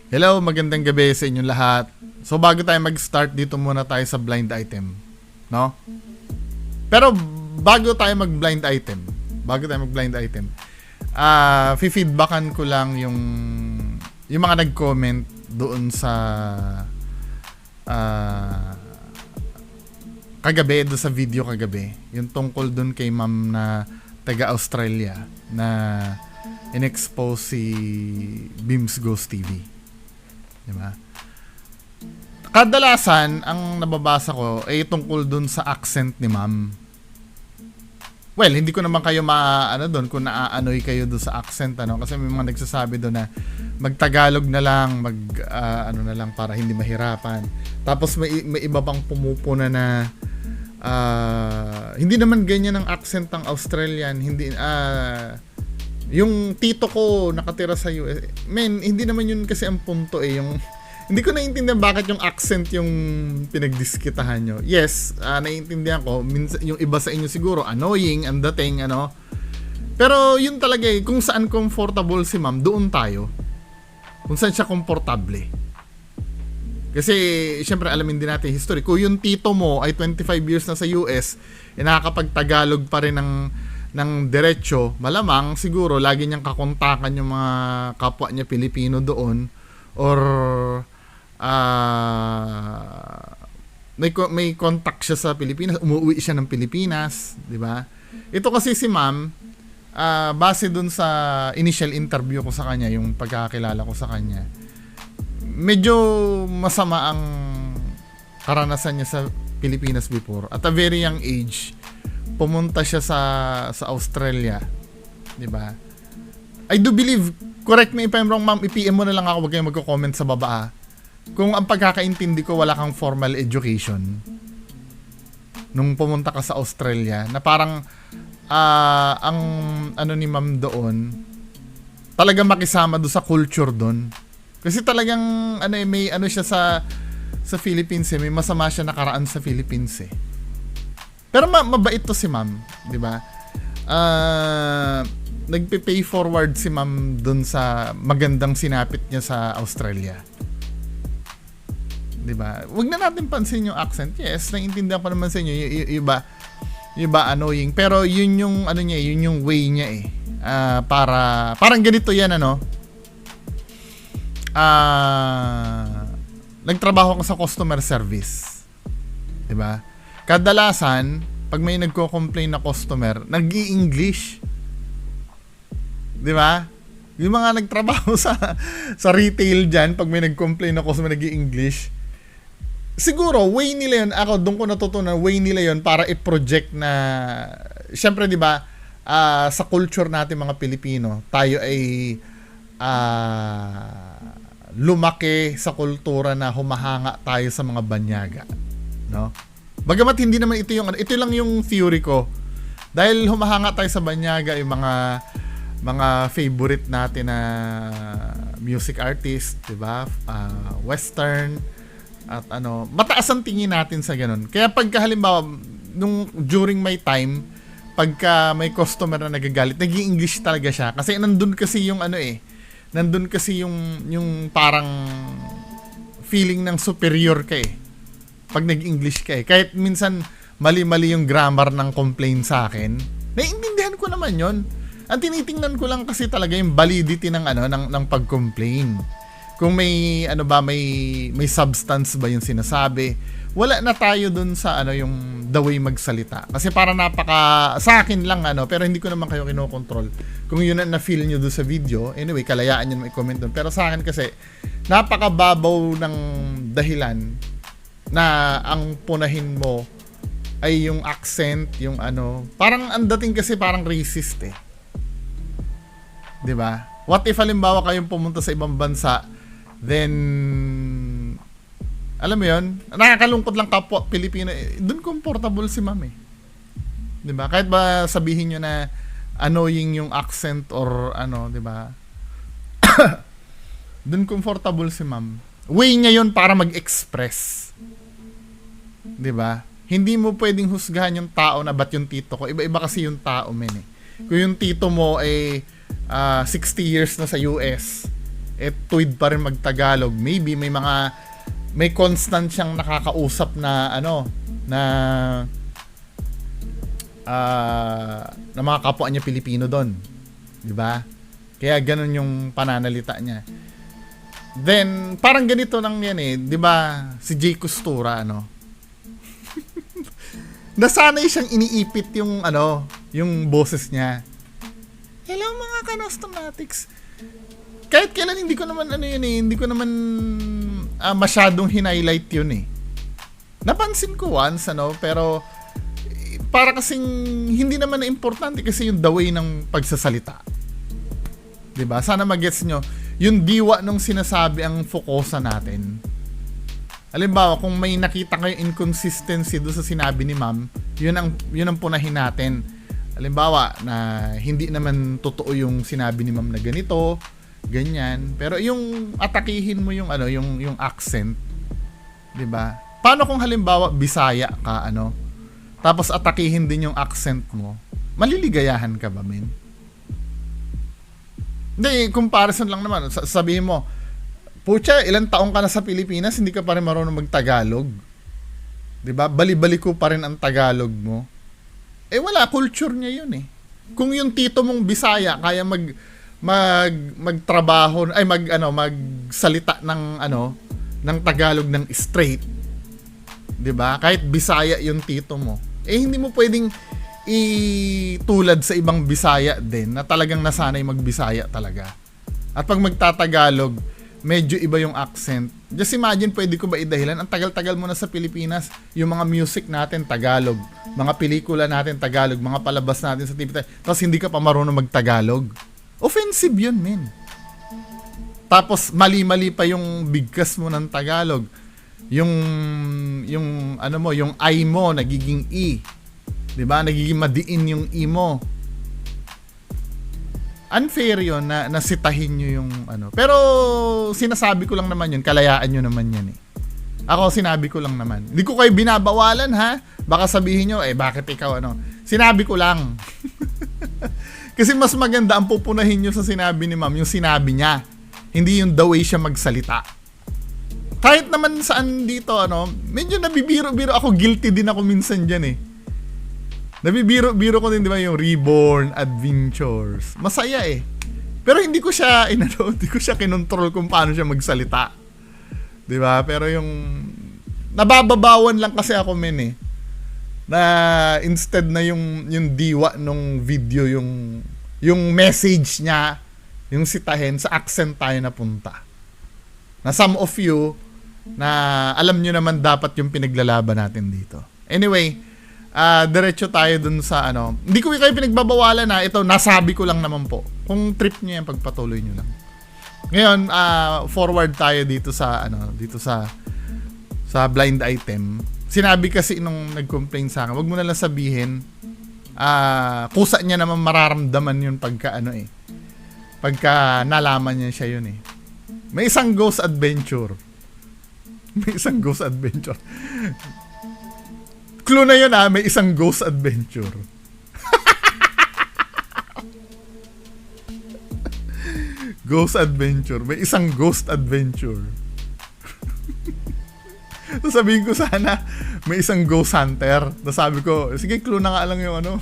Hello, magandang gabi sa inyong lahat. So bago tayo mag-start, dito muna tayo sa blind item, no? Pero bago tayo mag-blind item, fi-feedbackan ko lang yung mga nag-comment doon sa kagabi, doon sa video kagabi, yung tungkol doon kay ma'am na taga-Australia na in-expose si Beams Ghost TV. Diba? Kadalasan, ang nababasa ko ay tungkol dun sa accent ni ma'am. Well, hindi ko naman kayo doon kung naaanoy kayo dun sa accent, kasi may mga nagsasabi doon na magtagalog na lang, na lang para hindi mahirapan. Tapos may iba pang pumupuna na hindi naman ganyan ang accent ng Australian, yung tito ko nakatira sa US. Hindi naman yun kasi ang punto yung hindi ko naiintindihan bakit yung accent yung pinagdiskitahan nyo. Yes, naiintindihan ko. Minsan, yung iba sa inyo siguro, annoying, ang dating, Pero yun talaga kung saan comfortable si ma'am, doon tayo. Kung saan siya komportable. Kasi, syempre, alamin din natin history. Kung yung tito mo ay 25 years na sa US, nakakapag-Tagalog pa rin ng diretsyo, malamang siguro lagi niyang kakontakan yung mga kapwa niya Pilipino doon, or may contact siya sa Pilipinas, umuwi siya ng Pilipinas, di ba? Ito kasi si ma'am, base dun sa initial interview ko sa kanya, yung pagkakakilala ko sa kanya, medyo masama ang karanasan niya sa Pilipinas before. At a very young age, pumunta siya sa Australia, di ba? I do believe, correct me if I'm wrong, ma'am, i-PM mo na lang ako, wag kayong magko-comment sa baba. Kung ang pagkakaintindi ko, wala kang formal education nung pumunta ka sa Australia, na parang ang ni ma'am doon, talagang makisama doon sa culture doon. Kasi talagang may siya sa Philippines, may masama siya nakaraan sa Philippines. Pero mabait to si ma'am, di ba? Nagpe-pay forward si ma'am dun sa magandang sinapit niya sa Australia. 'Di ba? Wag na natin pansin yung accent. Yes, naiintindihan ko naman sa inyo iba annoying, pero yun yung yun yung way niya parang ganito 'yan nagtrabaho ko sa customer service. 'Di ba? Kadalasan, pag may nagko-complain na customer, nag-i-English. 'Di ba? Yung mga nagtrabaho sa retail diyan, pag may nag-complain na customer, nag-i-English. Siguro way nila 'yon. Ako doon ko natutunan, way nila 'yon para i-project na syempre 'di ba, sa culture natin mga Pilipino, tayo ay lumaki sa kultura na humahanga tayo sa mga banyaga, no? Bagamat hindi naman ito lang yung theory ko. Dahil humahanga tayo sa banyaga, yung mga favorite natin na music artist, 'di ba? Western at mataas ang tingin natin sa ganun. Kaya pagka halimbawa during my time, pagka may customer na nagagalit, nag-i-English talaga siya kasi nandun kasi yung yung parang feeling ng superior ka pag nag-English ka kahit minsan mali-mali yung grammar ng complaint sa akin, naiintindihan ko naman yon. Ang tinitingnan ko lang kasi talaga yung validity ng ng pag-complain. Kung may may substance ba yung sinasabi. Wala na tayo dun sa yung the way magsalita. Kasi para sa akin lang pero hindi ko naman kayo kinokontrol. Kung yun na feel nyo dun sa video, anyway, kalayaan nyo i-comment dun. Pero sa akin kasi, napakababaw ng dahilan na ang punahin mo ay yung accent, yung parang ang dating kasi parang racist 'di ba? What if halimbawa kayong pumunta sa ibang bansa, then alam mo 'yon, nakakalungkot lang kapwa Pilipino, doon comfortable si ma'am 'di ba? Kahit ba sabihin niyo na annoying yung accent or 'di ba? Doon comfortable si ma'am. Way niya 'yon para mag-express. 'Di ba? Hindi mo pwedeng husgahan yung tao na ba't yung tito ko. Iba-iba kasi yung tao, Kung yung tito mo ay 60 years na sa US, tuwid pa rin mag-Tagalog. Maybe may constant siyang nakakausap na na mga kapwa niya Pilipino doon. 'Di ba? Kaya ganun yung pananalita niya. Then parang ganito lang yan 'di ba? Si Jay Costura nasanay siyang iniipit yung boses niya. Hello mga kanostomatics. Kahit kailan hindi ko naman hindi ko naman masyadong hinighlight yun Napansin ko once pero para kasing hindi naman na importante kasi yung the way ng pagsasalita. 'Di ba? Sana magets nyo. Yung diwa nung sinasabi ang fokusa natin. Halimbawa, kung may nakita kayo inconsistency doon sa sinabi ni ma'am, yun ang punahin natin. Halimbawa, na hindi naman totoo yung sinabi ni ma'am na ganito, ganyan. Pero yung atakihin mo yung yung accent, 'di ba? Paano kung halimbawa Bisaya ka tapos atakihin din yung accent mo? Maliligayahan ka ba, men? Hindi, comparison lang naman. Sabihin mo, pucha, ilang taong ka na sa Pilipinas, hindi ka pa rin marunong mag-Tagalog. 'Di ba? Bali-bali ko pa rin ang Tagalog mo. Wala, culture niya yun Kung yung tito mong Bisaya kaya magtrabaho magsalita ng Tagalog ng straight, 'di ba? Kahit Bisaya yung tito mo, hindi mo pwedeng itulad sa ibang Bisaya din na talagang nasanay mag-Bisaya talaga. At pag magtatagalog, medyo iba yung accent. Just imagine, pwede ko ba idahilan? Ang tagal-tagal mo na sa Pilipinas, yung mga music natin Tagalog, mga pelikula natin Tagalog, mga palabas natin sa TV, tapos hindi ka pa marunong mag-Tagalog. Offensive yun, men. Tapos mali-mali pa yung bigkas mo ng Tagalog. Yung I mo nagiging E. 'Di ba? Nagiging madiin yung E mo. Unfair yun na nasitahin nyo yung Pero sinasabi ko lang naman yun, kalayaan nyo naman yan Ako sinabi ko lang naman. Hindi ko kayo binabawalan ha. Baka sabihin nyo, bakit ikaw Sinabi ko lang. Kasi mas maganda ang pupunahin nyo sa sinabi ni ma'am, yung sinabi niya. Hindi yung the way siya magsalita. Kahit naman saan dito, medyo nabibiro-biro ako, guilty din ako minsan dyan Nabibiro-biro ko din, di ba, yung Reborn Adventures. Masaya Pero hindi ko siya, hindi ko siya kinontrol kung paano siya magsalita. Di ba? Pero yung, nabababawan lang kasi ako, men na instead na yung diwa nung video, yung message niya, yung sitahin, sa accent tayo napunta. Na some of you, na alam nyo naman dapat yung pinaglalaban natin dito. Anyway, diretso tayo dun sa Hindi ko kayo pinagbabawalan ito, nasabi ko lang naman po. Kung trip nyo yan, pagpatuloy nyo lang. Ngayon, forward tayo dito sa blind item. Sinabi kasi nung nag-complain sa akin, wag mo na lang sabihin, kusa niya naman mararamdaman yun pagka pagka nalaman niya siya yun May isang ghost adventure. Clue na yun may isang ghost adventure. Ghost adventure. May isang ghost adventure. So sabihin ko sana, may isang ghost hunter. So sabi ko, sige, clue na nga lang yung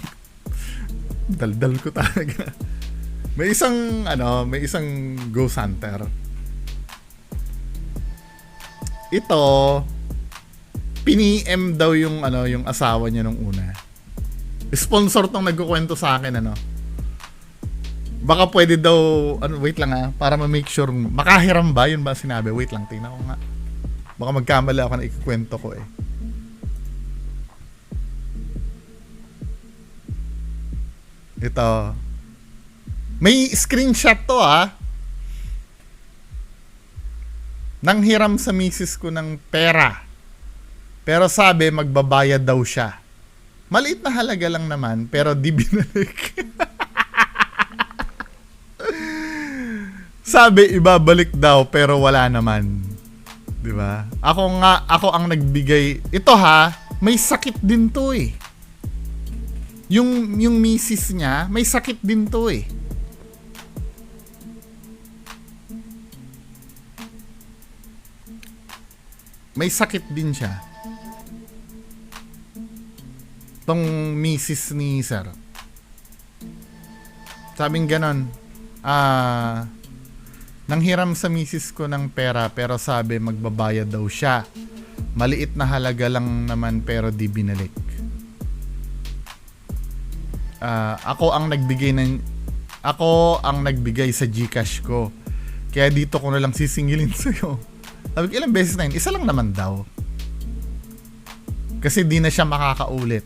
daldal ko talaga. May isang ghost hunter. Ito, pini-M daw yung asawa niya nung una. Sponsor tong nagkukwento sa akin Baka pwede daw wait lang para ma-make sure makahiram ba, yun ba sinabi? Wait lang, tingnan ko nga. Baka magkamali ako na ikikwento ko Ito. May screenshot to nang hiram sa misis ko ng pera. Pero sabi, magbabayad daw siya. Maliit na halaga lang naman, pero di binalik. Sabi, ibabalik daw, pero wala naman. Diba? Ako ang nagbigay. Ito may sakit din to Yung misis niya, may sakit din to may sakit din siya. Tong misis ni sir. Sabing ganon, nanghiram sa misis ko ng pera pero sabi magbabayad daw siya. Maliit na halaga lang naman pero di binalik. Ako ang nagbigay sa GCash ko. Kaya dito ko na lang sisingilin sa'yo. Sabi ko, ilang beses na yun? Isa lang naman daw. Kasi di na siya makakaulit.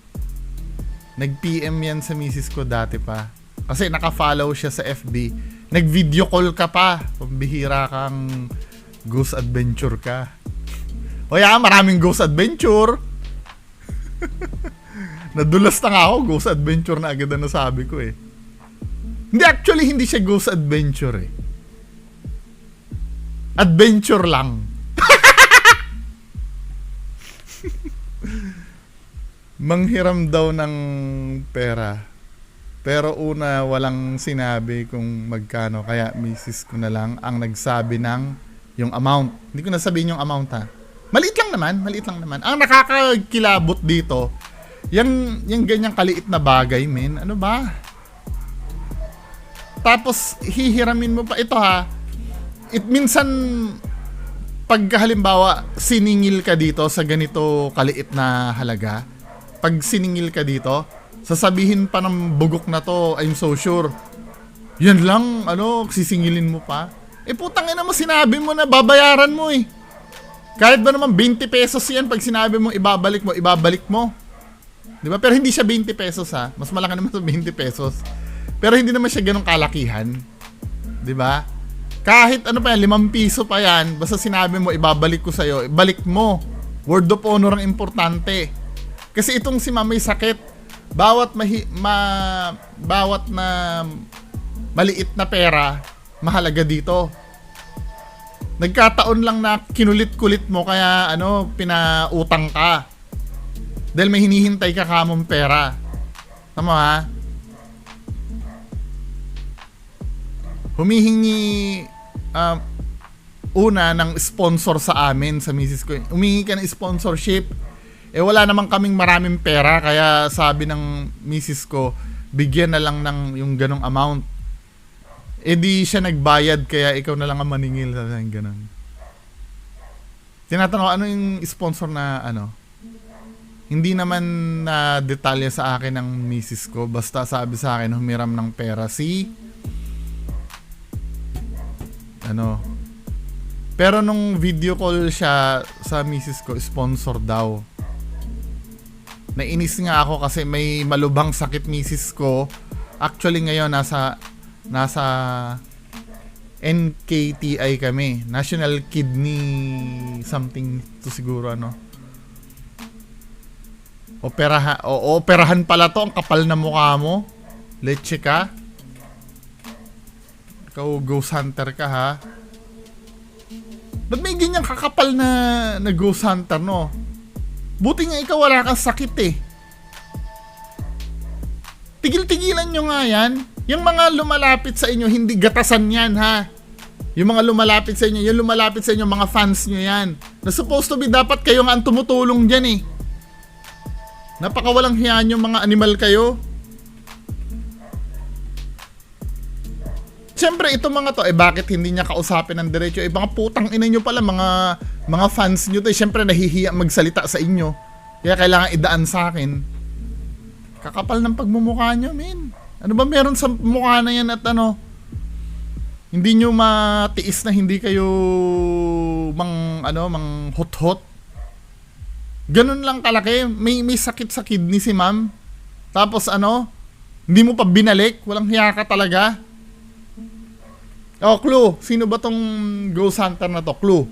Nag-PM yan sa misis ko dati pa. Kasi naka-follow siya sa FB. Nag-video call ka pa. Pambihira kang ghost adventure ka. O yan, maraming ghost adventure. Nadulas na nga ako, ghost adventure na agad na nasabi ko eh. Hindi, actually, hindi siya ghost adventure eh. Adventure lang. Manghiram daw ng pera. Pero una, walang sinabi kung magkano. Kaya misis ko na lang ang nagsabi ng yung amount. Hindi ko nasabihin yung amount ha. Maliit lang naman. Ang nakakakilabot dito, yung ganyang kaliit na bagay, men. Ano ba? Tapos, hihiramin mo pa. Ito ha, minsan, pag halimbawa, siningil ka dito sa ganito kaliit na halaga, pag siningil ka dito, sasabihin pa ng bugok na to, I'm so sure. Yan lang, sisingilin mo pa. Putang ina mo, sinabi mo na babayaran mo eh. Kahit ba naman 20 pesos yan, pag sinabi mo ibabalik mo. Di ba? Pero hindi siya 20 pesos ha. Mas malaki naman sa 20 pesos. Pero hindi naman siya ganong kalakihan. Di ba? Kahit ano pa yan, 5 piso pa yan, basta sinabi mo ibabalik ko sa'yo, ibalik mo. Word of honor ang importante. Kasi itong si Ma'am may sakit. Bawat na maliit na pera, mahalaga dito. Nagkataon lang na kinulit-kulit mo kaya pinautang ka. Dahil may hinihintay ka kamong pera. Tama ha? Humihingi una ng sponsor sa amin, sa misis ko. Humingi ka ng sponsorship. Wala naman kaming maraming pera kaya sabi ng misis ko, bigyan na lang ng yung ganong amount. Di siya nagbayad kaya ikaw na lang ang maningil. Ganon. Tinatanong ano yung sponsor na Hindi naman na detalye sa akin ng misis ko. Basta sabi sa akin, humiram ng pera si Pero nung video call siya sa misis ko, sponsor daw. Nainis nga ako kasi may malubhang sakit misis ko. Actually ngayon nasa NKTI kami. National Kidney something to siguro operahan pala to. Ang kapal na mukha mo. Leche ka. Ikaw ghost hunter ka ha. Ba't may ganyang kakapal na ghost hunter no? Buti nga ikaw wala kang sakit eh. Tigil-tigilan nyo nga yan. Yung mga lumalapit sa inyo, hindi gatasan yan ha. Yung mga lumalapit sa inyo, mga fans nyo yan. Na supposed to be dapat kayo nga ang tumutulong dyan eh. Napakawalang hiyaan yung mga animal kayo. Siyempre, itong mga to, bakit hindi niya kausapin ng diretso? Mga putang ina nyo pala, mga fans nyo to. Siyempre, nahihiya magsalita sa inyo. Kaya kailangan idaan sa akin. Kakapal ng pagmumukha nyo, men. Ano ba meron sa mukha na yan at hindi nyo matiis na hindi kayo mang hot-hot. Ganun lang kalaki. May sakit sa kidney si ma'am. Tapos hindi mo pa binalik. Walang hiya ka talaga. Clue. Sino ba tong ghost hunter na to? Clue.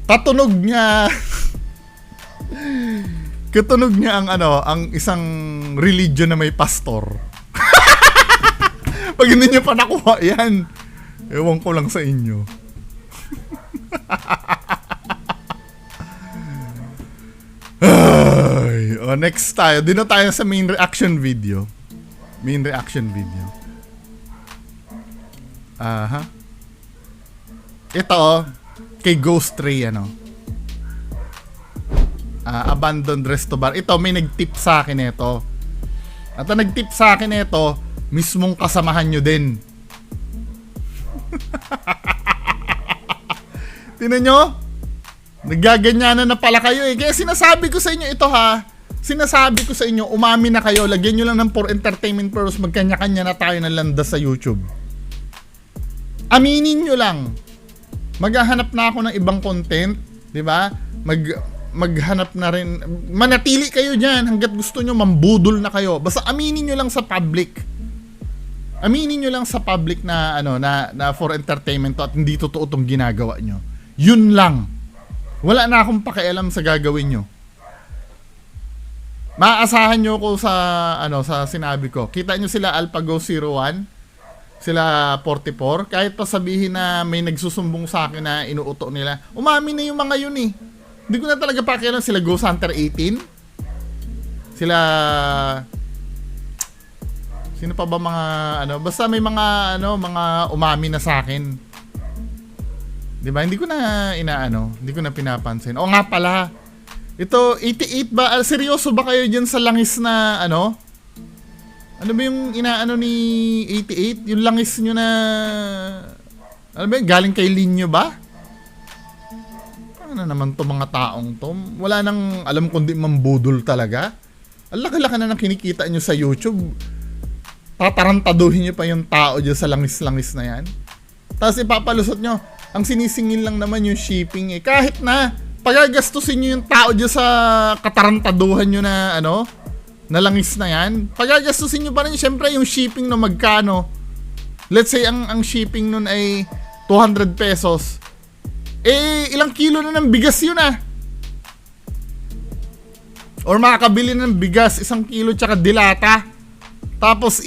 Katunog niya ang isang religion na may pastor. Pag hindi niyo pa nakuha yan, ewan ko lang sa inyo. Next tayo. Dito tayo sa main reaction video. Aha. Ito, kay Ghost Ray, ano. Abandoned Resto Bar. Ito, may nag-tip sa akin ito. At ang nag-tip sa akin ito, mismong kasamahan nyo din. Tinan nyo? Nagaganyanan na pala kayo eh. Kaya sinasabi ko sa inyo ito ha. Sinasabi ko sa inyo, umami na kayo. Lagyan nyo lang ng for entertainment purpose. Magkanya-kanya na tayo ng landas sa YouTube. Aminin nyo lang. Maghahanap na ako ng ibang content. Diba? Maghanap na rin. Manatili kayo dyan hanggat gusto nyo mambudol na kayo. Basta aminin nyo lang sa public. Aminin nyo lang sa public na na for entertainment to at hindi totoo itong ginagawa nyo. Yun lang. Wala na akong pakialam sa gagawin nyo. Maaasahan nyo ko sa sa sinabi ko. Kita nyo sila AlphaGo 01, sila 44. Kahit pa sabihin na may nagsusumbong sa akin na inuuto nila, umamin na yung mga yun eh. Hindi ko na talaga pakialam. Sila Ghost Hunter 18. Sila... Sino pa ba mga basta may mga mga umami na sa akin. 'Di ba? Hindi ko na hindi ko na pinapansin. O nga pala. Ito 88 ba? Seryoso ba kayo diyan sa langis na ano? Ano ba yung inaano ni 88? Yung langis nyo na ano ba? Galing kay Linyo ba? Ano naman to mga taong to? Wala nang alam kundi mambudol talaga. Ang laki-laki na ng kinikita nyo sa YouTube. Tatarantaduhin nyo pa yung tao dyan sa langis-langis na yan. Tapos ipapalusot nyo, ang sinisingil lang naman yung shipping eh. Kahit na, pagagastusin nyo yung tao dyan sa katarantaduhan nyo na na langis na yan, pagagastusin nyo pa rin syempre yung shipping no magkano. Let's say ang shipping nun ay 200 pesos. Eh, ilang kilo na ng bigas yun ah. Or makakabili ng bigas, 1 kilo tsaka dilata. Tapos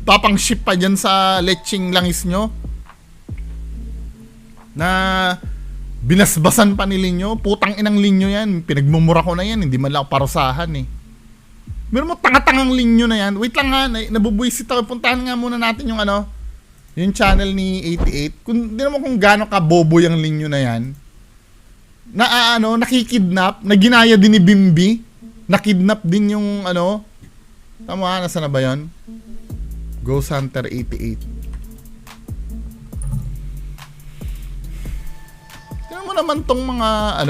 papang ship pa dyan sa leching langis nyo. Na binasbasan pa ni Linyo. Putang inang Linyo yan. Pinagmumura ko na yan. Hindi man lang parusahan eh. Meron mo tanga-tangang Linyo na yan. Wait lang ha. Nabubuisit ako. Puntahan nga muna natin yung yung channel ni 88. Kung di naman kung gaano ka bobo yung Linyo na yan. Na nakikidnap. Na ginaya din ni Bimbi. Nakidnap din yung tama, nasa na ba yun? Ghost Hunter 88. Tingnan mo naman tong mga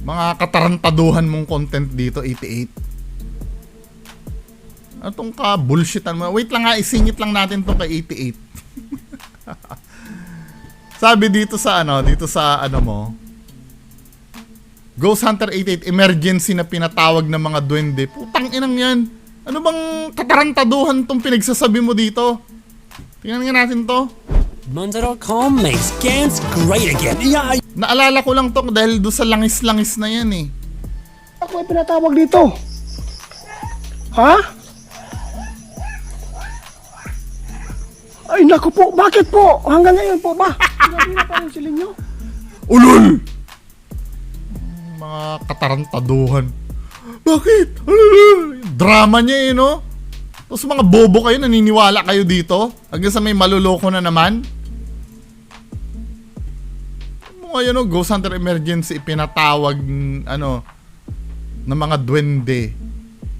mga katarantaduhan mong content dito, 88. Ano tong ka-bullshitan mo? Wait lang nga, isingit lang natin tong kay 88. Sabi dito sa mo, Ghost Hunter 88, emergency na pinatawag ng mga duwende. Putang inang yan. Ano bang katarantaduhan tong pinagsasabi mo dito? Tingnan nga natin to. Monster.com makes games great again. Yeah. Naalala ko lang to dahil doon sa langis-langis na yan eh. Ako ay pinatawag dito. Ha? Ay naku po, bakit po? Hanggang ngayon po ba? Sinabi na pa rin si Linyo. Ulol! Mga katarantaduhan. Bakit? Drama niya eh, no? Tapos mga bobo kayo, naniniwala kayo dito? Hanggang sa may maluloko na naman? Ngayon, Ghost Hunter Emergency, pinatawag, ng mga duwende.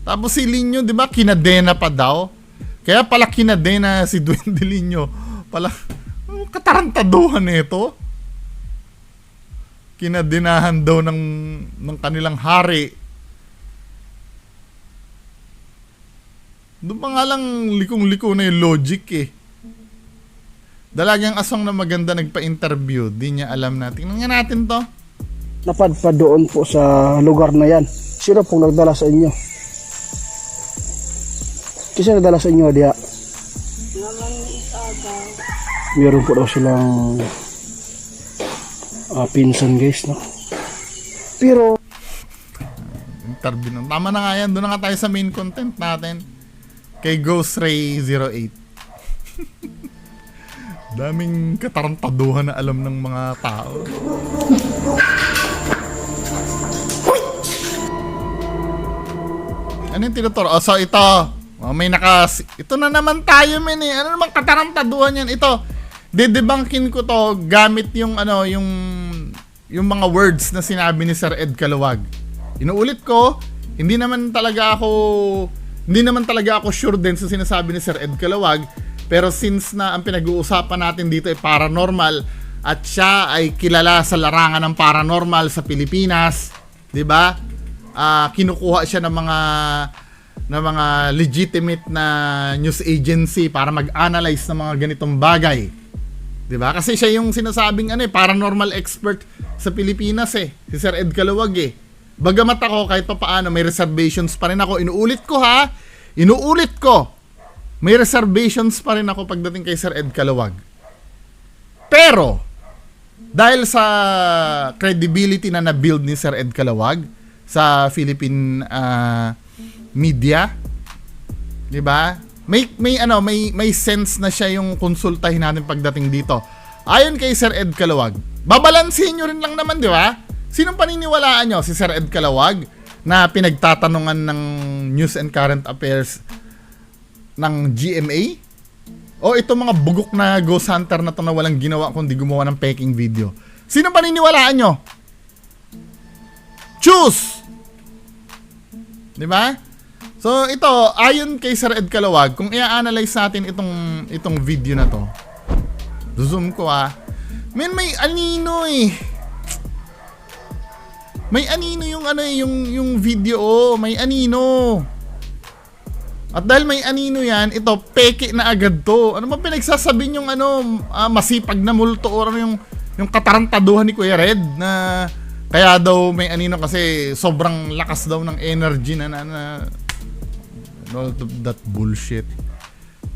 Tapos si Linyo, di ba, kinadena pa daw? Kaya pala kinadena si Duwende Linyo. Pala, katarantaduhan nito. Kinadenahan daw ng kanilang hari. Doon pa nga lang likong-liko na yung logic eh. Dalagang aswang na maganda nagpa-interview. Di niya alam na. Tingnan nga natin to. Napadpad doon po sa lugar na yan. Sino pong nagdala sa inyo? Kasi nagdala sa inyo, Diya? Meron po daw silang pinsan guys, no? Pero interview na. Tama na nga yan. Doon na nga tayo sa main content natin. Kay Ghost Ray 08. Daming katarantaduhan na alam ng mga tao. Ano yung tinuturo? Oh, so ito. Oh, may ito na naman tayo, men eh. Ano naman katarantaduhan yan? Ito. Dedebunkin ko to gamit yung ano, yung mga words na sinabi ni Sir Ed Caluwag. Inuulit ko, hindi naman talaga ako sure din sa sinasabi ni Sir Ed Caluwag, pero since na ang pinag-uusapan natin dito ay paranormal at siya ay kilala sa larangan ng paranormal sa Pilipinas, 'di ba? Kinukuha siya ng mga legitimate na news agency para mag-analyze ng mga ganitong bagay. 'Di ba? Kasi siya yung sinasabing paranormal expert sa Pilipinas si Sir Ed Caluwag Bagamat ako kahit paano may reservations pa rin ako. Inuulit ko. May reservations pa rin ako pagdating kay Sir Ed Caluwag. Pero dahil sa credibility na na-build ni Sir Ed Caluwag sa Philippine media, 'di ba? May sense na siya yung konsultahin natin pagdating dito. Ayon kay Sir Ed Caluwag, babalansin niyo rin lang naman, 'di ba? Sinong paniniwalaan nyo? Si Sir Ed Caluwag na pinagtatanungan ng news and current affairs ng GMA? O itong mga bugok na ghost hunter na to na walang ginawa kundi gumawa ng peking video? Sinong paniniwalaan nyo? Choose! Diba? So ito, ayon kay Sir Ed Caluwag, kung i-analyze natin itong video na to, zoom ko may anino May anino yung video, may anino. At dahil may anino yan, ito peke na agad to. Ano ba pinagsasabi yung masipag na multo or yung katarantaduhan ni Kuya Red na kaya daw may anino kasi sobrang lakas daw ng energy na all that bullshit.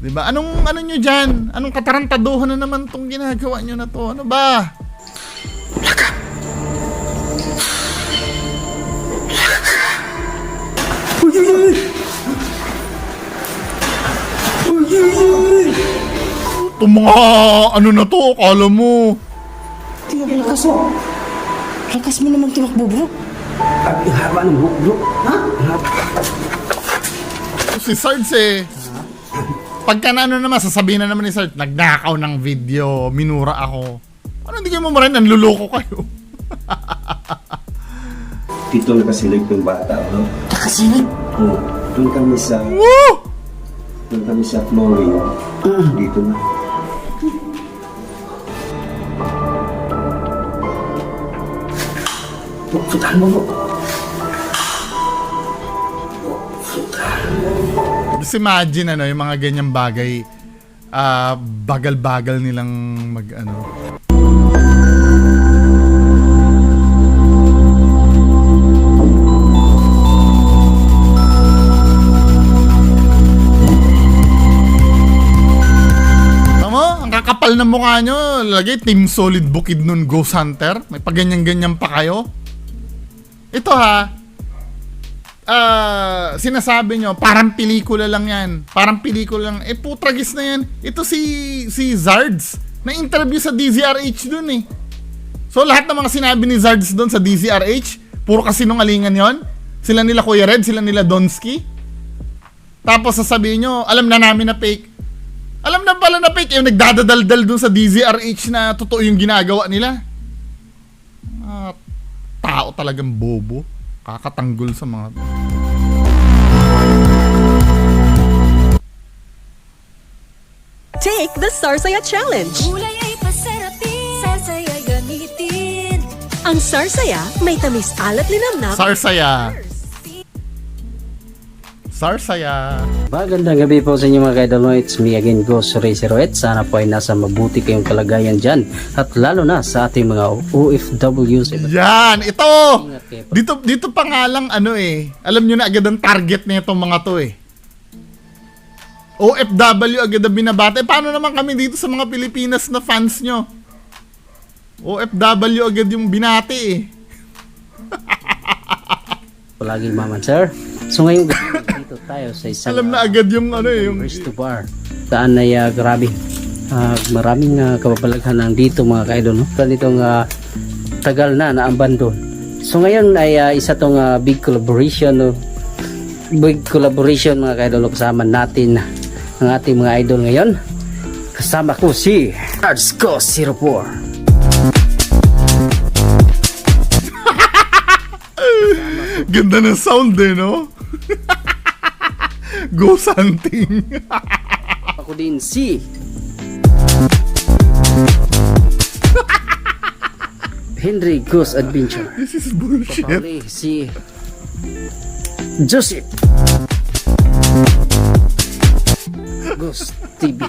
'Di ba? Ano nyo diyan? Anong katarantaduhan na naman tong ginagawa nyo na to? Ano ba? Ito mga ano na to, akala mo. Tingnan mo lakas mo. Lakas mo naman tumakbo, bro. Ang haba ng buhok, bro. Ha? Si Sarge pagka na naman, sasabihin na naman ni Sarge, nagnakaw ng video, minura ako. Ano hindi kayo mo rin, nanluloko kayo. Dito nakasilig yung bata, bro. Nakasilig? Oo. Doon kami sa... Woo! Doon kami sa flooring. Dito na. Putahan mo, bro. Just imagine yung mga ganyang bagay, bagal-bagal nilang kapal ng mukha nyo, lagay Team Solid Bukid nun Ghost Hunter. May paganyan-ganyan pa kayo. Ito sinasabi nyo, parang pelikula lang yan. Parang pelikula lang. Putragis na yan. Ito si Zards, na interview sa DZRH dun So lahat ng mga sinabi ni Zards dun sa DZRH, puro kasinungalingan yon. Sila nila Kuya Red, sila nila Donsky. Tapos sasabihin nyo, alam na namin na fake. Alam na pala na fake, yung nagdadadaldal dun sa DZRH na totoo yung ginagawa nila. Tao talagang bobo. Kakatanggol sa mga... Take the Sarsaya Challenge. Gulay ay pasarapin, Sarsaya gamitin. Ang Sarsaya may tamis alat linamnam. Sarsaya. Magandang gabi po sa inyo mga kaidol. It's me again, Ghost Ray Siroet. Sana po ay nasa mabuti kayong kalagayan dyan. At lalo na sa ating mga OFWs. Yan, ito! Dito pa nga lang alam nyo na agad ang target na itong mga to OFW agad ang binabate. Paano naman kami dito sa mga Pilipinas na fans nyo? OFW agad yung binati Palagi maman sir. So ngayon dito tayo sa isang alam na agad yung yung Resto Bar. Saan ay grabe. Maraming kababalaghan nandito mga kaidol. Ganitong tagal na naambandon. So ngayon ay isa tong big collaboration mga kaidol, kasama natin ang ating mga idol ngayon. Kasama ko si Arts Go 04. Ganda ng sound eh, no? Ghost hunting. Ako din si Henry Ghost Adventure. This is bullshit. Pauli si Joseph Ghost TV.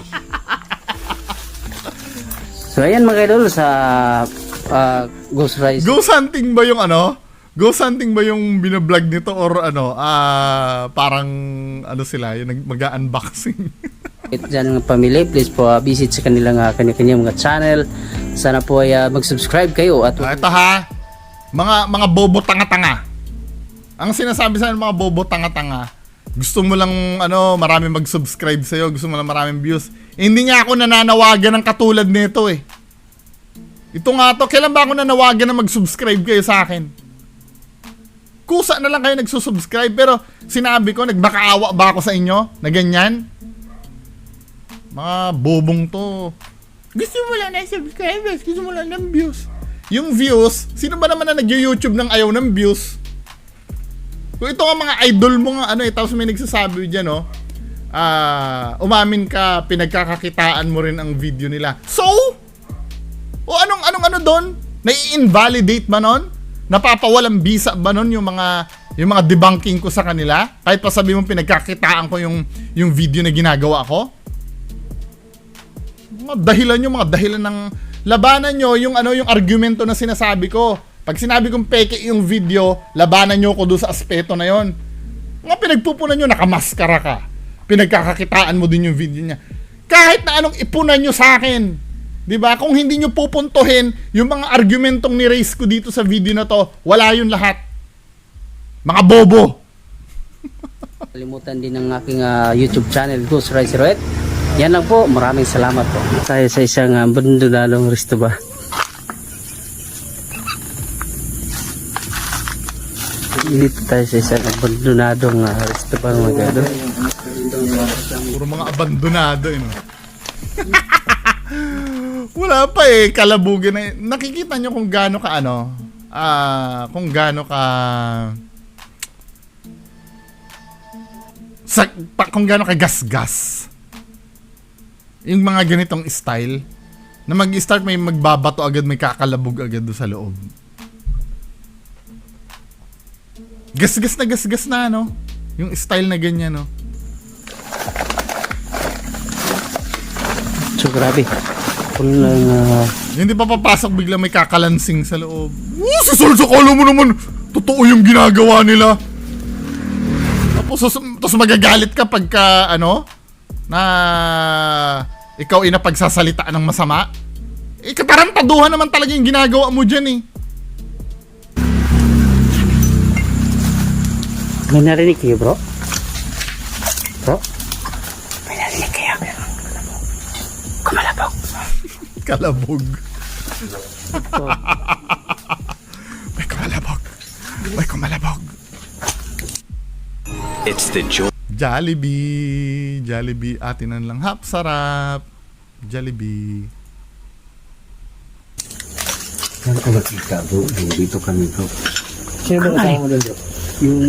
So ayan mga idol sa Ghost Rise. Ghost hunting ba yung ano? Ghost hunting ba yung binablog nito or ano? Parang ano sila, yung mag-unboxing. Diyan ng pamilya, please po visit sa kanilang kanya-kanya mga channel. Sana po ay mag-subscribe kayo at Ito ha, mga bobo tanga-tanga. Ang sinasabi sa mga bobo tanga-tanga, gusto mo lang ano, marami mag-subscribe sa'yo, gusto mo lang maraming views. Hindi nga ako nananawagan ng katulad nito eh. Ito nga to, kailan ba ako nanawagan na mag-subscribe kayo sa akin? Kusa na lang kayo nagsusubscribe, pero sinabi ko, nagbakaawa ba ako sa inyo na ganyan? Mga bobong to. Gusto mo lang ng subscribers, gusto mo lang ng views. Yung views, sino ba naman na nag-YouTube ng ayaw ng views? Kung ito nga mga idol mo nga ano eh, tapos may nagsasabi dyan no, umamin ka, pinagkakakitaan mo rin ang video nila. So? O anong doon? Nai-invalidate ba nun? Napapawalang bisa ba nun yung mga debunking ko sa kanila? Kahit pa sabi mo pinagkakitaan ko yung video na ginagawa ko? Mga dahilan ng labanan nyo yung argumento na sinasabi ko. Pag sinabi kong peke yung video, labanan nyo ko doon sa aspeto na yon. Mga pinagpupunan nyo, nakamaskara ka. Pinagkakakitaan mo din yung video niya. Kahit na anong ipunan nyo sa akin, diba? Kung hindi nyo pupuntuhin yung mga argumentong ni-raise ko dito sa video na to, wala yun lahat. Mga bobo. kalimutan din ng aking YouTube channel, Ghost Rise 08. Yan lang po, maraming salamat po. Tayo sa isang abandonadong resto ba. Dito tayo sa isang abandonadong resto ba mga gado. Puro mga abandonado eh, no? Wala pa eh, kalabugin na. Nakikita nyo kung gaano ka ano, kung gaano ka kung gaano ka gas-gas yung mga ganitong style na mag-start may magbabato agad, may kakalabog agad do sa loob. Gas-gas na no, yung style na ganyan no. So grabe. Hindi pa papasok bigla may kakalansing sa loob. Si Sarge, akala mo naman totoo yung ginagawa nila. Tapos magagalit ka pagka ano na ikaw ay napagsasalitaan ng masama. Katarantaduhan naman talaga yung ginagawa mo dyan eh. May narinig kayo bro? Bro? May narinig kayo? Kumalabog. Kalabog. May kumalabog. May kumalabog. It's the joy. Jollibee. Jollibee. Atinan lang. Hap, sarap. Jollibee. Saan ka nakita bro? Dito kami bro. Sino ba kasama mo doon bro? Yung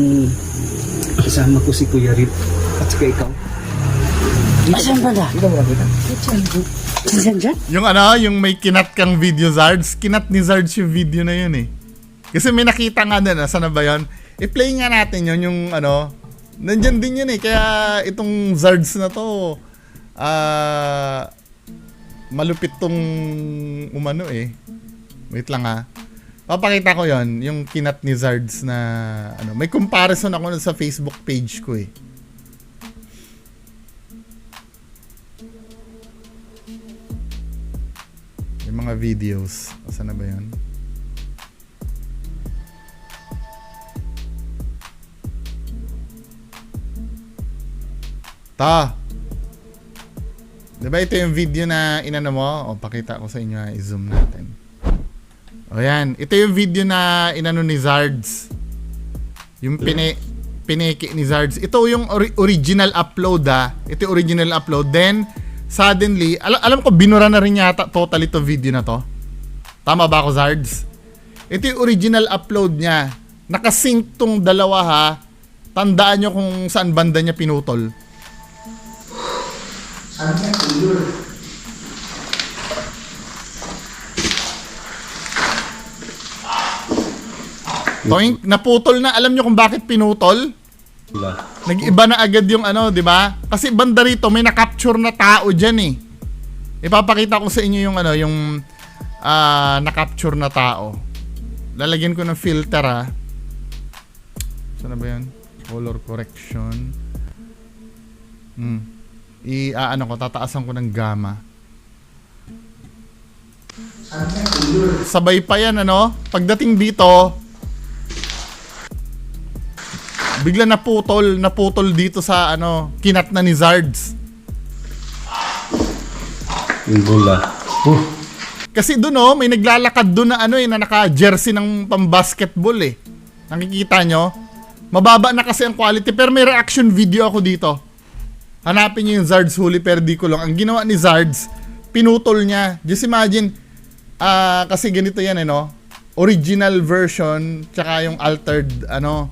kasama ko si Kuya Rip at saka ikaw. Asan ba na? Dito mo nakita? Saan dyan? Yung ano, yung may kinat kang video, Zards. Kinat ni Zards yung video na yun eh. Kasi may nakita nga din, saan na ba yun? I-play nga natin yun, yung ano, nandyan din yun eh. Kaya itong Zards na to, malupit tong umano eh. Wait lang ha. Papakita ko yon, yung kinat ni Zards na, ano, may comparison ako sa Facebook page ko eh. Yung mga videos. Saan na ba yun? Diba ito yung video na inano mo? O, pakita ko sa inyo. I-zoom natin. O yan. Ito yung video na inano ni Zards. Yung pineki ni Zards. Ito yung original upload ha. Ito yung original upload. Then, suddenly, alam ko, binura na rin yata totally to video na to. Tama ba ako, Zards? Ito yung original upload niya. Nakasync tong dalawa ha. Tandaan nyo kung saan banda niya pinutol. Toink, naputol na. Alam nyo kung bakit pinutol? Nag-iba na agad yung ano, di ba? Kasi banda rito, may na-capture na tao dyan eh. Ipapakita ko sa inyo yung ano, yung na-capture na tao. Lalagyan ko ng filter ha. Saan na ba yan? Color correction. Ano ko, tataasan ko ng gamma. Sabay pa yan, ano? Pagdating dito, bigla naputol dito sa ano, kinat na ni Zards. Bula. Kasi doon oh, may naglalakad doon na ano eh, na naka-jersey ng pang-basketball eh. Nakikita nyo? Mababa na kasi ang quality, pero may reaction video ako dito. Hanapin nyo yung Zards huli pero di ko lang. Ang ginawa ni Zards, pinutol niya. Just imagine, kasi ganito yan eh no? Original version, tsaka yung altered ano,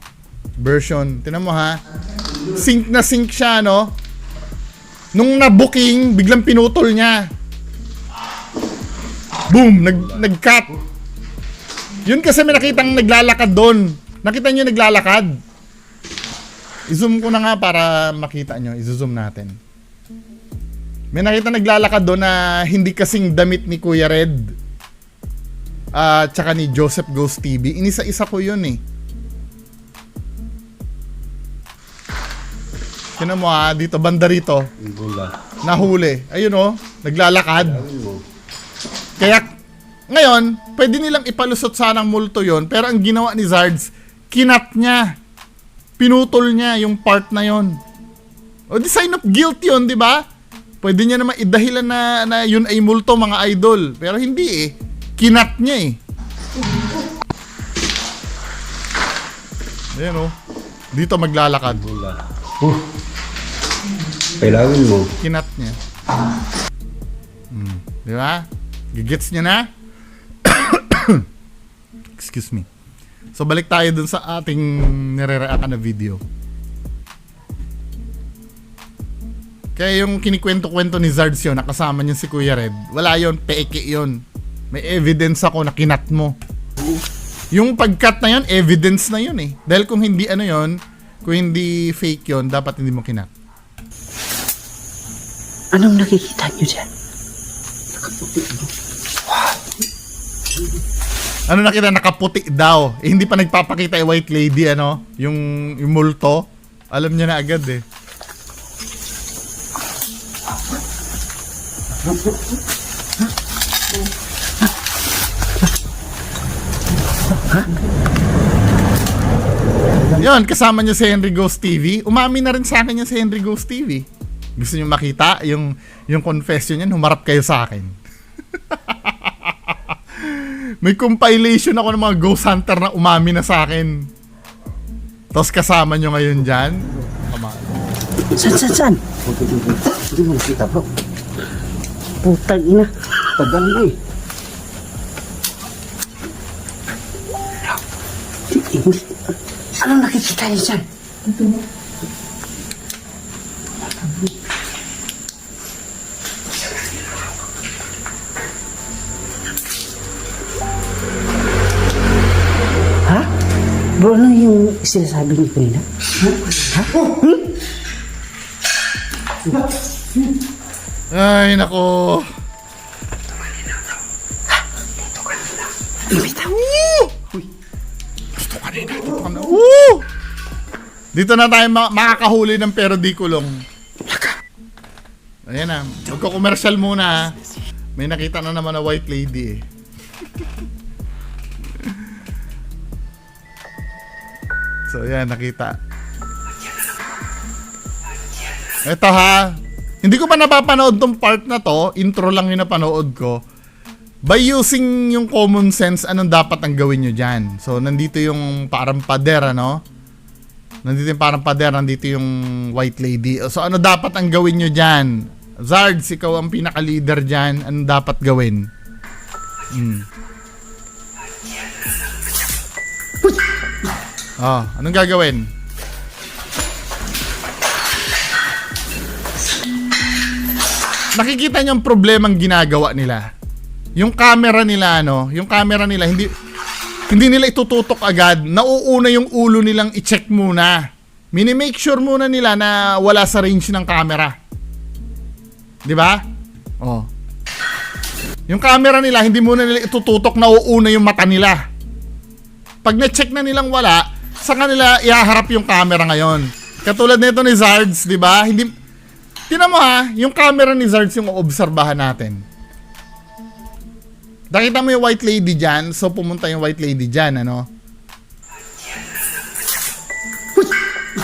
version. Tingnan mo ha. Sync na sync siya no? Nung na-booking, biglang pinutol niya. Boom! Nag-cut. Yun kasi may nakitang naglalakad doon. Nakita nyo naglalakad? I-zoom ko na nga para makita nyo. I-zoom natin. May nakita naglalakad doon na hindi kasing damit ni Kuya Red. Tsaka ni Joseph Ghost TV. Inisa-isa ko yun eh. Tignan mo ha, dito, banda rito. Nahuli. Ayun o, naglalakad. Kaya, ngayon, pwede nilang ipalusot sanang multo yon, pero ang ginawa ni Zards, kinat niya. Pinutol niya yung part na yon. O di sign of guilt yun, di ba? Pwede niya naman idahilan na yun ay multo mga idol. Pero hindi eh. Kinat niya eh. Ayan o. Dito maglalakad. Kailangan mo. Kinat niya. Di ba? Gigets niya na? Excuse me. So balik tayo dun sa ating nire-react na video. Kaya yung kinikwento-kwento ni Zards yun, nakasama niya si Kuya Red, wala yun, peke yun. May evidence ako na kinat mo. Yung pag-cut na yun, evidence na yun eh. Dahil kung hindi ano yun, kung hindi fake yun, dapat hindi mo kinat. Anong nakikita niyo dyan? Ano nakita? Nakaputi daw. Eh, hindi pa nagpapakita yung white lady, ano? Yung multo. Alam niya na agad eh. Yun, kasama niya si Henry Ghost TV. Umami na rin sa akin niya si Henry Ghost TV. Gusto niyo makita yung confession niya, humarap kayo sa akin. May compilation ako ng mga ghost hunter na umami na sa akin. Tapos kasama nyo ngayon dyan. San? Hindi mo nakita bro. Putang ina. Tagal mo eh. Anong nakikita niyo dyan? Ha? Bro, ano yung sinasabi niyo kanina? Ay, nako. Dito na tayo makakahuli ng pero di kulong. Ayan na. Magko-commercial muna. May nakita na naman na white lady eh. So, yan. Nakita. Ito ha. Hindi ko pa napapanood tong part na to. Intro lang yung napanood ko. By using yung common sense, anong dapat ang gawin nyo dyan? So, nandito yung parang pader, ano? Nandito yung parang pader, nandito yung white lady. So, ano dapat ang gawin nyo dyan? Zards, ikaw ang pinaka-leader dyan. Anong dapat gawin? Anong gagawin? Nakikita niyo ang problemang ginagawa nila. Yung camera nila, hindi nila itututok agad. Nauuna yung ulo nilang i-check muna. Mini-make sure muna nila na wala sa range ng camera. 'Di ba? Yung camera nila, hindi muna nila itututok, nauuna yung mata nila. Pag na-check na nilang wala, sa kanila ihaharap yung camera ngayon. Katulad nito ni Zards, 'di ba? Tingnan mo yung camera ni Zards yung oobserbahan natin. Nakita mo yung white lady dyan, so pumunta yung white lady dyan, ano?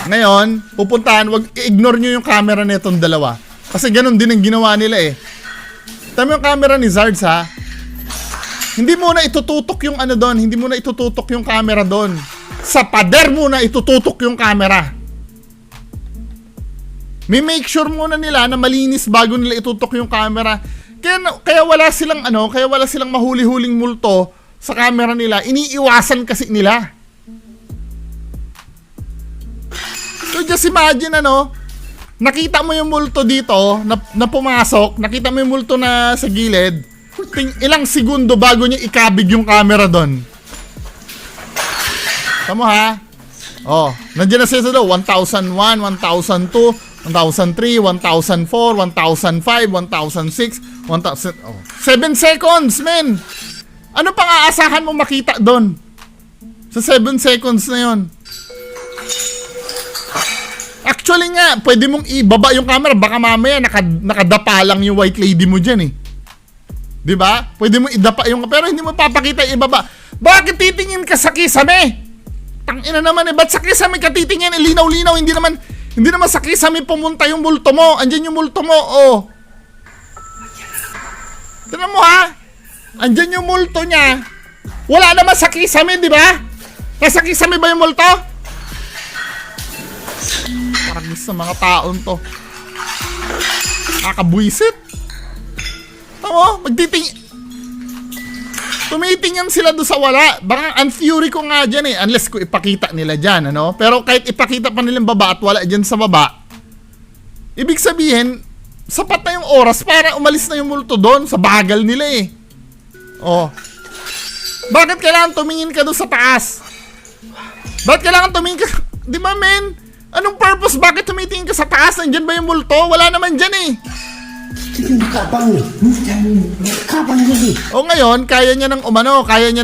Ngayon, pupuntahan, ignore nyo yung camera nitong dalawa. Kasi ganun din ang ginawa nila eh. Tama yung camera ni Zards Hindi mo na itututok yung ano doon, hindi mo na itututok yung camera doon. Sa pader mo na itututok yung camera. May make sure muna nila na malinis bago nila itutok yung camera. Kaya wala silang mahuli-huling multo sa camera nila. Iniiwasan kasi nila. So just imagine nakita mo yung multo dito na pumasok, nakita mo yung multo na sa gilid, ilang segundo bago niya ikabig yung camera doon. Tama nandiyan na siya doon, 1001, 1002, 1003, 1004, 1005, 1006, 1000, 7 seconds, men! Ano pang aasahan mo makita doon? Sa 7 seconds na yon. Actually nga, pwede mong ibaba yung camera, baka mamaya nakadapa lang yung white lady mo dyan eh. Diba? Pwede mo idapa yung, pero hindi mo papakita yung ibaba. Bakit titingin ka sa kisame? Tangina naman ba't sa kisame ka titingin? Linaw-linaw, hindi naman sa kisame pumunta yung multo mo. Andyan yung multo mo, Tignan mo andyan yung multo niya. Wala naman sa kisame, di ba? Nasa kisame ba yung multo? Parang sa mga taon to. Nakakabwisit. Tama, tumitingin sila doon sa wala. Baka ang theory ko nga dyan unless ko ipakita nila dyan, Pero kahit ipakita pa nilang baba at wala dyan sa baba, ibig sabihin, sapat na yung oras para umalis na yung multo doon sa bagal nila Bakit kailangan tumingin ka doon sa taas? Bakit kailangan tumingin ka? Di ba, men? Anong purpose? Bakit tumitingin ka sa taas? Nandyan ba yung multo? Wala naman dyan Kapang yun ngayon, kaya niya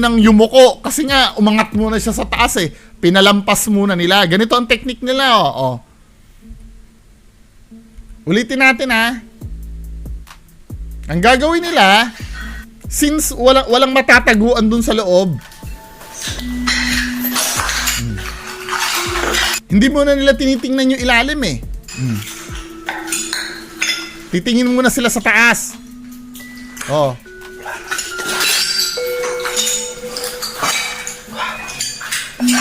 nang yumuko. Kasi nga, umangat muna siya sa taas Pinalampas muna nila. Ganito ang technique nila, Ulitin natin, Ang gagawin nila, since walang matataguan dun sa loob, hindi muna nila tinitingnan yung ilalim Titingin muna sila sa taas.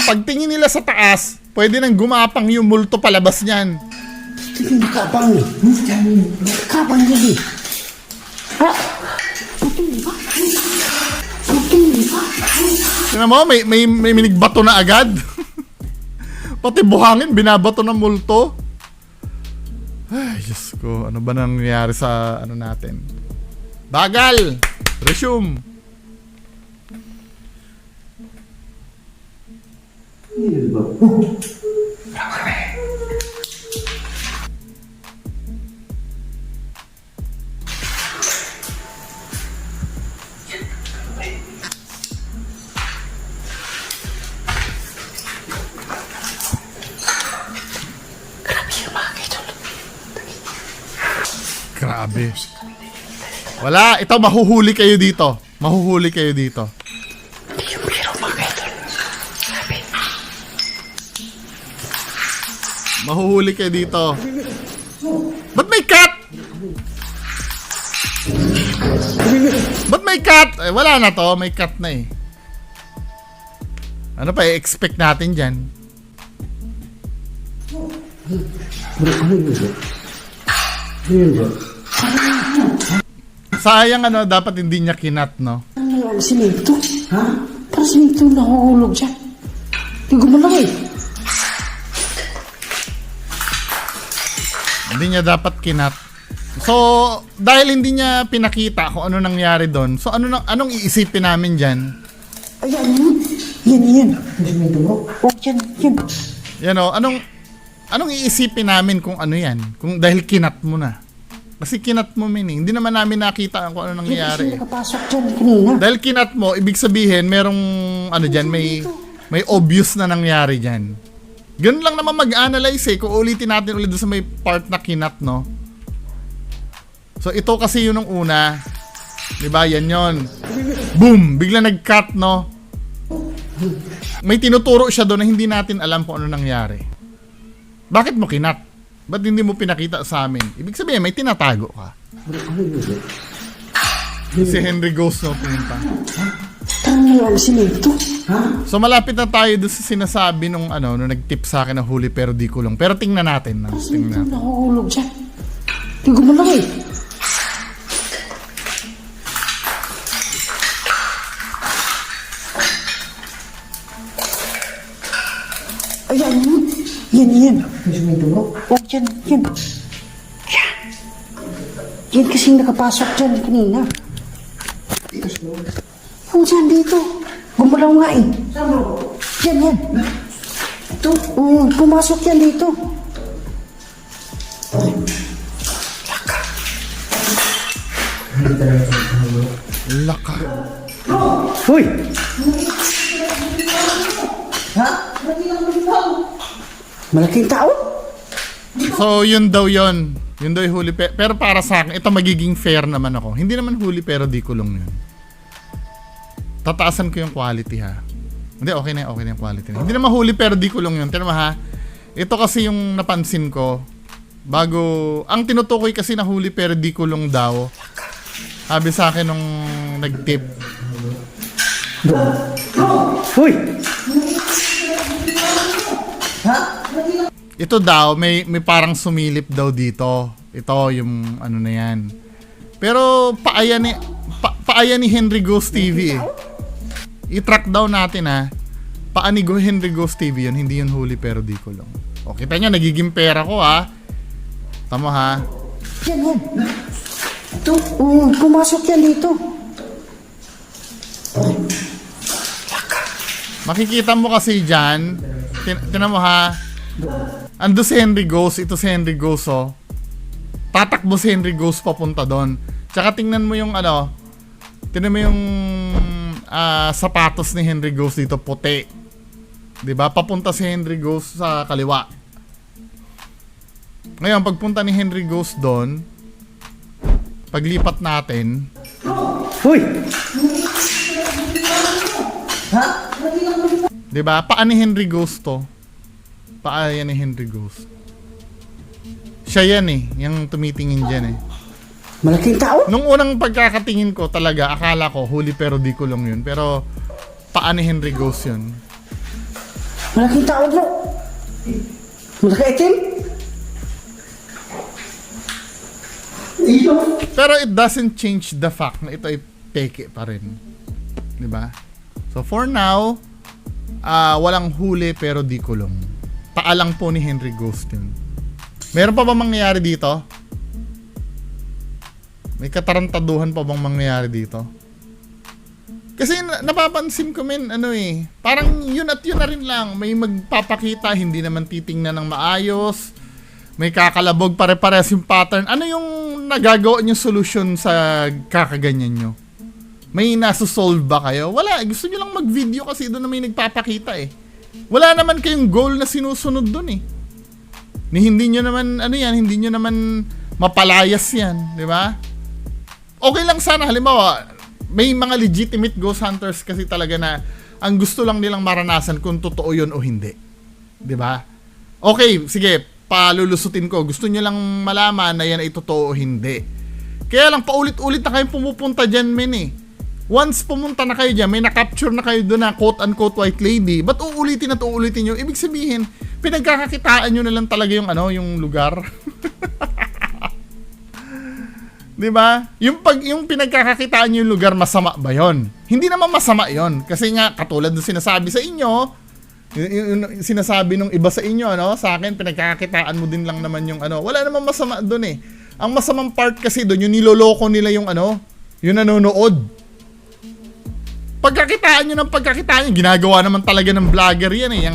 Pagtingin nila sa taas, pwede nang gumapang yung multo palabas niyan. Kapang yun Tignan mo, may minigbato na agad. Pati buhangin, binabato ng multo. Ay, Diyos ko. Ano ba nangyayari sa natin? Bagal! Resume! Grabe. Wala. Ito, mahuhuli kayo dito. Mahuhuli kayo dito. Mahuhuli kayo dito. Ba't may cut? Ba't may cut? Wala na to. May cut na Ano pa i-expect natin dyan? Sayang ano, dapat hindi niya kinat, no? Ano ang simento? Ha? Para simento nahuhulog dyan. Hindi gumalaw eh. Hindi niya dapat kinat. So, dahil hindi niya pinakita kung ano nangyari doon, so anong iisipin namin diyan? Ayan yun. Yan. Simento bro. Oh, yan. You know, anong iisipin namin kung ano 'yan? Kung dahil kinat mo na. Kasi kinat mo hindi naman namin nakita kung ano Kasi nangyayari. nakapasok dyan kanina. Dahil kinat mo, ibig sabihin merong ano diyan, may obvious na nangyari diyan. Ganun lang naman mag-analyze Kung ulitin natin ulit doon sa may part na kinat, no? So ito kasi yun nung una. 'Di ba? Yan 'yon. Boom, bigla nag-cut, no? May tinuturo siya doon na hindi natin alam kung ano nangyari. Bakit mo kinat? Ba't hindi mo pinakita sa amin? Ibig sabihin, may tinatago ka. Si Henry Ghost, no, pumunta. Ano ang simento? Ha? So malapit na tayo doon sa sinasabi nung nag-tip sa akin na huli pero di kulong. Pero tingnan natin. Para Tingnan simento natin. nahuhulog dyan. Hindi gumalaw eh. Ayan yun. Yan. Simento bro. Oh, yan. Yan kasing nakapasok dyan kanina. Oh, dyan dito. Gumalaw nga eh. Yan. Ito. Pumasok yan dito. Laka. Hoy! Malaking tao? So yun daw yun. Yun daw yung huli. Pero para sa akin, ito magiging fair naman ako. Hindi naman huli pero di kulong yun. Tataasan ko yung quality ha. Hindi, okay na yung quality na. Hindi naman huli pero di kulong yun. Pero ha, ito kasi yung napansin ko. Bago, ang tinutukoy kasi na huli pero di kulong daw. Sabi sa akin nung nag-tip. Hoy! Ito daw, may parang sumilip daw dito. Ito, yung ano na yan. Pero paaya ni Henry Ghost TV eh. I-track daw natin ha. Paa ni Henry Ghost TV yun, hindi yun huli pero di kulong. O, kita nyo, nagiging pera ko ha. Tama ha. Yan. Ito. Pumasok yan dito. Makikita mo kasi dyan, tinan mo ha. Ando si Henry Ghost, ito si Henry Ghost oh. Tatakbo si Henry Ghost papunta doon. Tsaka tingnan mo yung tingnan mo yung sapatos ni Henry Ghost dito, puti. 'Di ba? Papunta si Henry Ghost sa kaliwa. Ngayon, pagpunta ni Henry Ghost doon, paglipat natin, Hoy! 'di ba? Paa ni Henry Ghost to. Paa yan ni Henry Ghost. Siya yan eh, yung tumitingin dyan eh. Malaking tao? Nung unang pagkakatingin ko talaga, akala ko huli pero di kulong yun. Pero paa ni Henry Ghost yun. Malaking tao bro. Malaki itim? Pero it doesn't change the fact na ito ay peke pa rin. Diba? So for now, walang huli pero di kulong. Paa lang po ni Henry Ghost yun. Meron pa ba mangyayari dito? May katarantaduhan pa bang mangyayari dito? Kasi napapansin ko parang yun at yun na rin lang. May magpapakita, hindi naman titingnan ng maayos. May kakalabog, pare-pares yung pattern. Ano yung nagagawa nyo solution sa kakaganyan nyo? May nasusolve ba kayo? Wala, gusto nyo lang mag-video kasi doon na may nagpapakita eh. Wala naman kayong goal na sinusunod doon eh. Hindi nyo naman, hindi nyo naman mapalayas yan, di ba? Okay lang sana, halimbawa, may mga legitimate ghost hunters kasi talaga na ang gusto lang nilang maranasan kung totoo yun o hindi. Di ba? Okay, sige, palulusutin ko. Gusto nyo lang malaman na yan ay totoo o hindi. Kaya lang, paulit-ulit na kayong pumupunta dyan, men eh. Once pumunta na kayo dyan, may na-capture na kayo doon na quote-unquote white lady, ba't uulitin at uulitin nyo? Ibig sabihin, pinagkakakitaan nyo na lang talaga yung yung lugar. 'Di ba? Yung pinagkakakitaan niyo yung lugar, masama ba 'yon? Hindi naman masama 'yon kasi nga katulad ng sinasabi sa inyo, yung sinasabi nung iba sa inyo, ano, sa akin pinagkakakitaan mo din lang naman yung ano. Wala namang masama doon eh. Ang masamang part kasi doon, yung niloloko nila yung ano, yung nanonood. Pagkakitaan nyo ng pagkakitaan nyo, ginagawa naman talaga ng vlogger yan eh.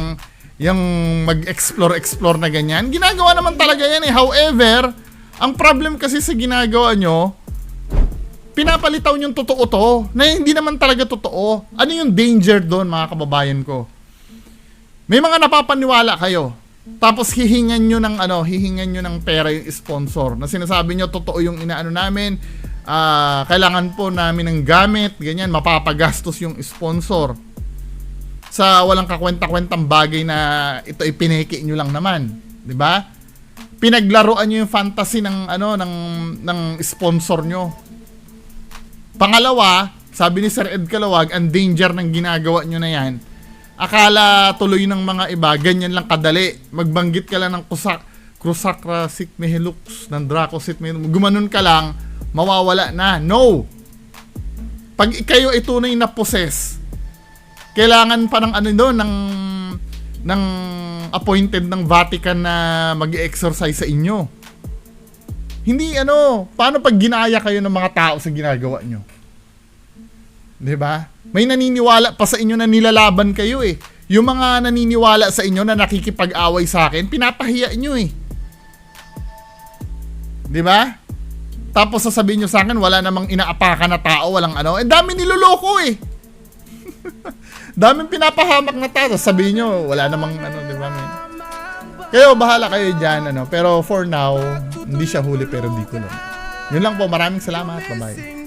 Yung mag-explore na ganyan. Ginagawa naman talaga yan eh. However, ang problem kasi sa ginagawa nyo, pinapalitaw yung totoo to, na hindi naman talaga totoo. Ano yung danger doon, mga kababayan ko? May mga napapaniwala kayo. Tapos hihingan nyo ng pera yung sponsor. Na sinasabi nyo, totoo yung inaano namin. Kailangan po namin ng gamit, ganyan, mapapagastos yung sponsor. Sa walang kakwenta-kwentang bagay na ito ipineki nyo lang naman. 'Di ba? Pinaglaruan nyo yung fantasy ng sponsor nyo. Pangalawa, sabi ni Sir Ed Calawag, ang danger ng ginagawa nyo na yan. Akala tuloy ng mga iba, ganyan lang kadali. Magbanggit ka lang ng Crusacra Sikmehilux, ng Dracosit, gumanon ka lang, mawawala na. No! Pag kayo ay tunay na possess, kailangan pa ng ano doon, ng appointed ng Vatican na mag-exercise sa inyo. Hindi paano pag ginaya kayo ng mga tao sa ginagawa nyo? 'Di ba? May naniniwala pa sa inyo na nilalaban kayo eh. Yung mga naniniwala sa inyo na nakikipag-away sa akin, pinapahiya nyo eh. 'Di ba? Tapos sasabihin nyo sa akin, wala namang inaapakan na tao, walang ano. Dami niloloko eh. Daming pinapahamak na tao. Sabihin nyo, wala namang di ba? Kayo, bahala kayo dyan, Pero for now, hindi siya huli pero di ko lang. Yun lang po, maraming salamat. Bye-bye.